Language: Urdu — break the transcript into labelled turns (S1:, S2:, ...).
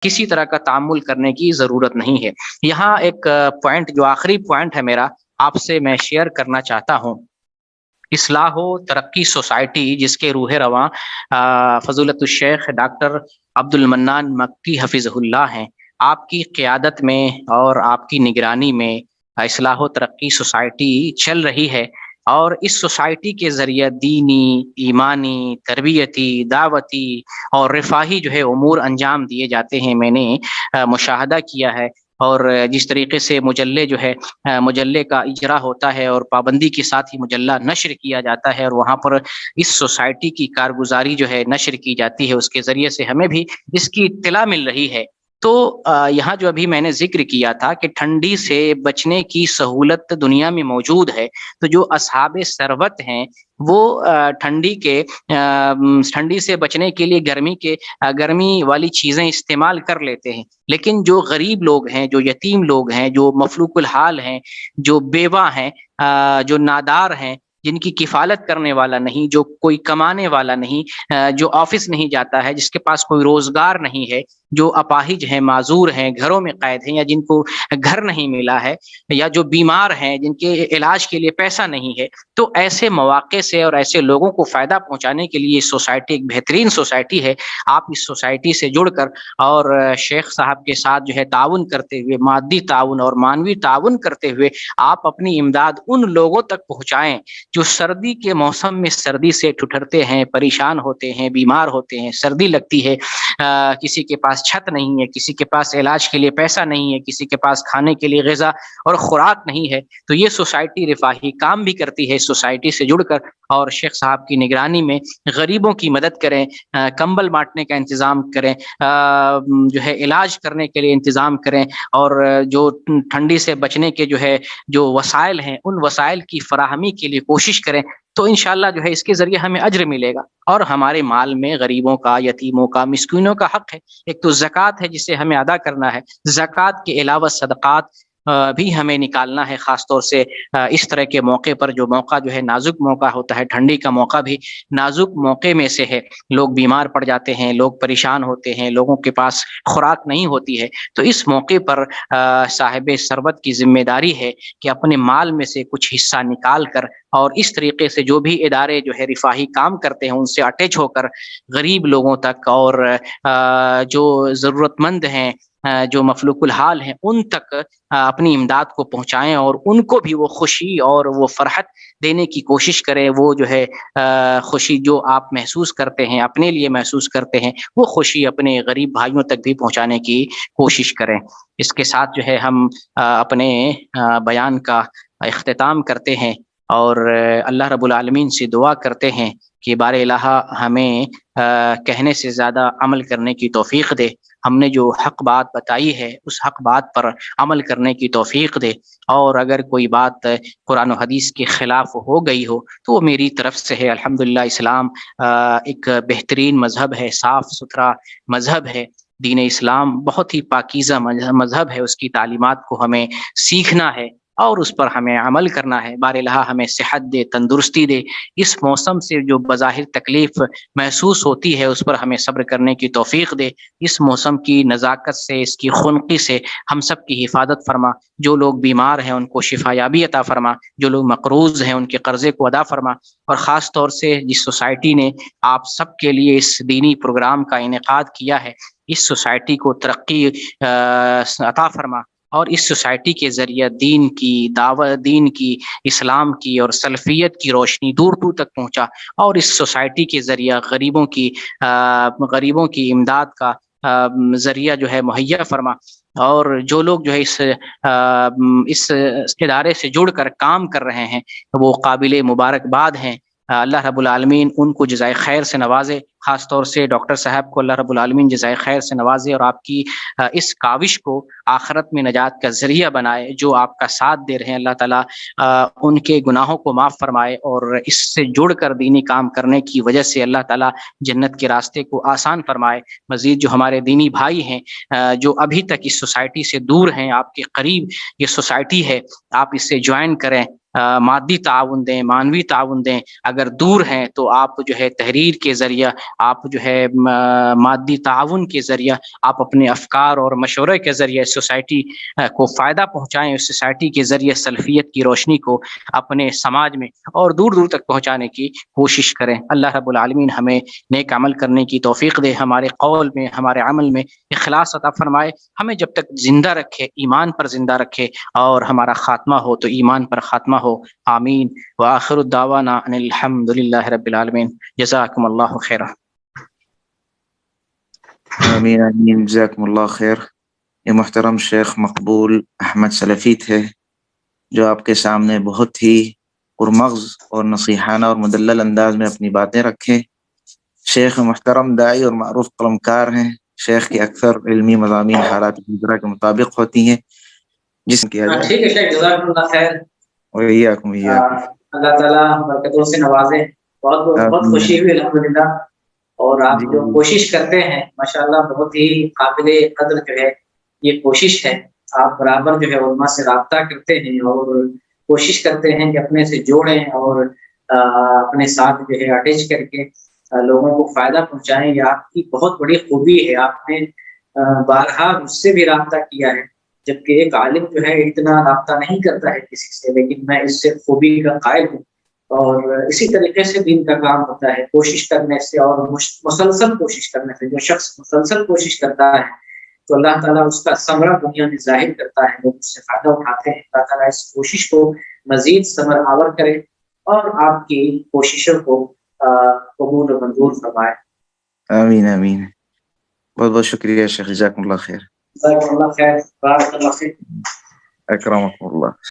S1: کسی طرح کا تعامل کرنے کی ضرورت نہیں ہے۔ یہاں ایک پوائنٹ، جو آخری پوائنٹ ہے میرا، آپ سے میں شیئر کرنا چاہتا ہوں۔ اصلاح و ترقی سوسائٹی، جس کے روح رواں فضیلت الشیخ ڈاکٹر عبد المنان مکی حفظہ اللہ ہیں، آپ کی قیادت میں اور آپ کی نگرانی میں اصلاح و ترقی سوسائٹی چل رہی ہے، اور اس سوسائٹی کے ذریعے دینی، ایمانی، تربیتی، دعوتی اور رفاہی جو ہے امور انجام دیے جاتے ہیں۔ میں نے مشاہدہ کیا ہے، اور جس طریقے سے مجلے جو ہے، مجلے کا اجرا ہوتا ہے اور پابندی کے ساتھ ہی مجلہ نشر کیا جاتا ہے، اور وہاں پر اس سوسائٹی کی کارگزاری جو ہے نشر کی جاتی ہے، اس کے ذریعے سے ہمیں بھی اس کی اطلاع مل رہی ہے۔ تو یہاں جو ابھی میں نے ذکر کیا تھا کہ ٹھنڈی سے بچنے کی سہولت دنیا میں موجود ہے، تو جو اصحاب ثروت ہیں وہ ٹھنڈی سے بچنے کے لیے گرمی والی چیزیں استعمال کر لیتے ہیں، لیکن جو غریب لوگ ہیں، جو یتیم لوگ ہیں، جو مفلوق الحال ہیں، جو بیوہ ہیں، جو نادار ہیں، جن کی کفالت کرنے والا نہیں، جو کوئی کمانے والا نہیں، جو آفس نہیں جاتا ہے، جس کے پاس کوئی روزگار نہیں ہے، جو اپاہج ہیں، معذور ہیں، گھروں میں قید ہیں، یا جن کو گھر نہیں ملا ہے، یا جو بیمار ہیں، جن کے علاج کے لیے پیسہ نہیں ہے، تو ایسے مواقع سے اور ایسے لوگوں کو فائدہ پہنچانے کے لیے یہ سوسائٹی ایک بہترین سوسائٹی ہے۔ آپ اس سوسائٹی سے جڑ کر اور شیخ صاحب کے ساتھ جو ہے تعاون کرتے ہوئے، مادی تعاون اور مانوی تعاون کرتے ہوئے، آپ اپنی امداد ان لوگوں تک پہنچائیں جو سردی کے موسم میں سردی سے ٹھٹھرتے ہیں، پریشان ہوتے ہیں، بیمار ہوتے ہیں، سردی لگتی ہے، کسی کے پاس چھت نہیں ہے، کسی کے پاس علاج کے لیے پیسہ نہیں ہے، کسی کے پاس کھانے کے لیے غذا اور خوراک نہیں ہے۔ تو یہ سوسائٹی رفاہی کام بھی کرتی ہے اس سوسائٹی سے جڑ کر، اور شیخ صاحب کی نگرانی میں غریبوں کی مدد کریں، کمبل بانٹنے کا انتظام کریں، جو ہے علاج کرنے کے لیے انتظام کریں، اور جو ٹھنڈی سے بچنے کے جو وسائل ہیں، ان وسائل کی فراہمی کے لیے کوشش کریں، تو انشاءاللہ جو ہے اس کے ذریعے ہمیں اجر ملے گا، اور ہمارے مال میں غریبوں کا، یتیموں کا، مسکینوں کا حق ہے۔ ایک تو زکوٰۃ ہے جسے ہمیں ادا کرنا ہے، زکوٰۃ کے علاوہ صدقات بھی ہمیں نکالنا ہے، خاص طور سے اس طرح کے موقع پر، جو موقع جو ہے نازک موقع ہوتا ہے، ٹھنڈی کا موقع بھی نازک موقع میں سے ہے، لوگ بیمار پڑ جاتے ہیں، لوگ پریشان ہوتے ہیں، لوگوں کے پاس خوراک نہیں ہوتی ہے، تو اس موقع پر صاحب ثروت کی ذمہ داری ہے کہ اپنے مال میں سے کچھ حصہ نکال کر، اور اس طریقے سے جو بھی ادارے جو ہے رفاہی کام کرتے ہیں ان سے اٹیچ ہو کر غریب لوگوں تک، اور جو ضرورت مند ہیں، جو مفلوق الحال ہیں، ان تک اپنی امداد کو پہنچائیں، اور ان کو بھی وہ خوشی اور وہ فرحت دینے کی کوشش کریں۔ وہ جو ہے خوشی جو آپ محسوس کرتے ہیں، اپنے لیے محسوس کرتے ہیں، وہ خوشی اپنے غریب بھائیوں تک بھی پہنچانے کی کوشش کریں۔ اس کے ساتھ جو ہے ہم اپنے بیان کا اختتام کرتے ہیں، اور اللہ رب العالمین سے دعا کرتے ہیں کہ بار الہ ہمیں کہنے سے زیادہ عمل کرنے کی توفیق دے، ہم نے جو حق بات بتائی ہے اس حق بات پر عمل کرنے کی توفیق دے، اور اگر کوئی بات قرآن و حدیث کے خلاف ہو گئی ہو تو وہ میری طرف سے ہے۔ الحمدللہ اسلام ایک بہترین مذہب ہے، صاف ستھرا مذہب ہے، دین اسلام بہت ہی پاکیزہ مذہب ہے، اس کی تعلیمات کو ہمیں سیکھنا ہے اور اس پر ہمیں عمل کرنا ہے۔ بار الہ ہمیں صحت دے، تندرستی دے، اس موسم سے جو بظاہر تکلیف محسوس ہوتی ہے اس پر ہمیں صبر کرنے کی توفیق دے، اس موسم کی نزاکت سے، اس کی خنقی سے ہم سب کی حفاظت فرما، جو لوگ بیمار ہیں ان کو شفا یابی عطا فرما، جو لوگ مقروض ہیں ان کے قرضے کو ادا فرما، اور خاص طور سے جس سوسائٹی نے آپ سب کے لیے اس دینی پروگرام کا انعقاد کیا ہے، اس سوسائٹی کو ترقی عطا فرما، اور اس سوسائٹی کے ذریعے دین کی دعوت، دین کی، اسلام کی اور سلفیت کی روشنی دور دور تک پہنچا، اور اس سوسائٹی کے ذریعے غریبوں کی امداد کا ذریعہ جو ہے مہیا فرما، اور جو لوگ جو ہے اس ادارے سے جڑ کر کام کر رہے ہیں وہ قابل مبارکباد ہیں۔ اللہ رب العالمین ان کو جزائے خیر سے نوازے، خاص طور سے ڈاکٹر صاحب کو اللہ رب العالمین جزائے خیر سے نوازے، اور آپ کی اس کاوش کو آخرت میں نجات کا ذریعہ بنائے۔ جو آپ کا ساتھ دے رہے ہیں اللہ تعالیٰ ان کے گناہوں کو معاف فرمائے، اور اس سے جڑ کر دینی کام کرنے کی وجہ سے اللہ تعالیٰ جنت کے راستے کو آسان فرمائے۔ مزید جو ہمارے دینی بھائی ہیں جو ابھی تک اس سوسائٹی سے دور ہیں، آپ کے قریب یہ سوسائٹی ہے، آپ اس سے جوائن کریں، مادی تعاون دیں، معنوی تعاون دیں، اگر دور ہیں تو آپ جو ہے تحریر کے ذریعہ، آپ جو ہے مادی تعاون کے ذریعہ، آپ اپنے افکار اور مشورے کے ذریعے سوسائٹی کو فائدہ پہنچائیں، اس سوسائٹی کے ذریعے سلفیت کی روشنی کو اپنے سماج میں اور دور دور تک پہنچانے کی کوشش کریں۔ اللہ رب العالمین ہمیں نیک عمل کرنے کی توفیق دے، ہمارے قول میں، ہمارے عمل میں اخلاص عطا فرمائے، ہمیں جب تک زندہ رکھے، ایمان پر زندہ رکھے، اور ہمارا خاتمہ ہو تو ایمان پر خاتمہ ہو۔ آمین۔ وآخر الدعوانا ان الحمد للہ رب العالمین۔ جزاکم اللہ خیرہ۔
S2: آمین آمین، جزاکم اللہ خیر۔ یہ محترم شیخ مقبول احمد سلفی تھے، جو آپ کے سامنے بہت ہی پرمغز اور نصیحانہ اور مدلل انداز میں اپنی باتیں رکھیں۔ شیخ محترم داعی اور معروف قلمکار ہیں۔ شیخ کی اکثر علمی مضامین حالات حاضرہ کے مطابق ہوتی ہیں، جس کیا جائے۔
S1: ٹھیک ہے شیخ، جزاکم اللہ خیر۔
S2: وإياكم
S1: اللہ تعالیٰ برکتوں سے نوازے۔ بہت بہت خوشی ہوئی الحمدللہ۔ اور آپ جو کوشش کرتے ہیں ماشاءاللہ بہت ہی قابل قدر جو ہے یہ کوشش ہے۔ آپ برابر جو ہے علماء سے رابطہ کرتے ہیں اور کوشش کرتے ہیں کہ اپنے سے جوڑیں اور اپنے ساتھ جو ہے اٹیچ کر کے لوگوں کو فائدہ پہنچائیں۔ یہ آپ کی بہت بڑی خوبی ہے۔ آپ نے بارہا مجھ سے بھی رابطہ کیا ہے، جبکہ ایک عالم جو ہے اتنا رابطہ نہیں کرتا ہے کسی سے، لیکن میں اس سے خوبی کا قائل ہوں۔ اور اسی طریقے سے دین کا کام ہوتا ہے، کوشش کرنے سے اور مسلسل کوشش کرنے سے۔ جو شخص مسلسل کوشش کرتا ہے تو اللہ تعالیٰ اس کا ثمرہ دنیا میں ظاہر کرتا ہے، لوگ اس سے فائدہ اٹھاتے ہیں۔ اللہ تعالیٰ اس کوشش کو مزید ثمر آور کرے اور آپ کی کوششوں کو قبول و منظور فرمائے۔
S2: آمین آمین۔ بہت بہت شکریہ شیخ، جزاکم اللہ خیر۔
S1: جزاکم اللہ خیر، بارک اللہ فیک۔
S2: اکرمکم اللہ۔